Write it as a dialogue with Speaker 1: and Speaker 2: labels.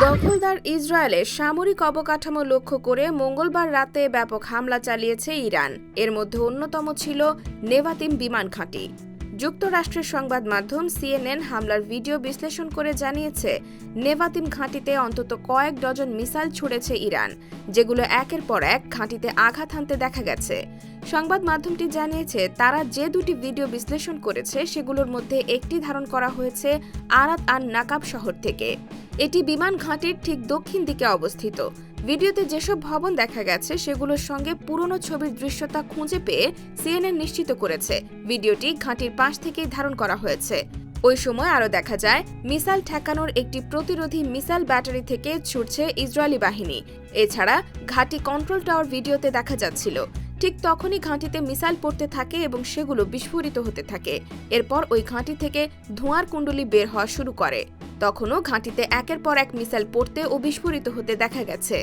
Speaker 1: দখলদার ইসরায়েলের সামরিক অবকাঠামো লক্ষ্য করে মঙ্গলবার রাতে ব্যাপক হামলা চালিয়েছে ইরান। এর মধ্যে অন্যতম ছিল নেভাতিম বিমান ঘাঁটি। যুক্তরাষ্ট্রের সংবাদ মাধ্যম সিএনএন হামলার ভিডিও বিশ্লেষণ করে জানিয়েছে, নেভাতিম ঘাঁটিতে অন্তত কয়েক ডজন মিসাইল ছুড়েছে ইরান, যেগুলো একের পর এক ঘাঁটিতে আঘাত হানতে দেখা গেছে। সংবাদ মাধ্যমটি জানিয়েছে, তারা যে দুটি ভিডিও বিশ্লেষণ করেছে সেগুলোর মধ্যে একটি ধারণ করা হয়েছে আরাত আন নাকাব শহর থেকে। এটি বিমান ঘাঁটির ঠিক দক্ষিণ দিকে অবস্থিত। ভিডিওতে যেসব ভবন দেখা গেছে সেগুলোর সঙ্গে পুরনো ছবির দৃশ্যতা খুঁজে পেয়ে সিএনএন নিশ্চিত করেছে ভিডিওটি ঘাঁটির পাশ থেকেই ধারণ করা হয়েছে। ওই সময় আরও দেখা যায়, মিসাইল ঠেকানোর একটি প্রতিরোধী মিসাইল ব্যাটারি থেকে ছুটছে ইসরায়েলি বাহিনী। এছাড়া ঘাঁটি কন্ট্রোল টাওয়ার ভিডিওতে দেখা যাচ্ছিল। ঠিক তখনই ঘাঁটিতে মিসাইল পড়তে থাকে এবং সেগুলো বিস্ফোরিত হতে থাকে। এরপর ওই ঘাঁটি থেকে ধোঁয়ার কুণ্ডলী বের হওয়া শুরু করে। তখনও ঘাঁটিতে একের পর এক মিসাইল পড়তে ও বিস্ফোরিত হতে দেখা গেছে।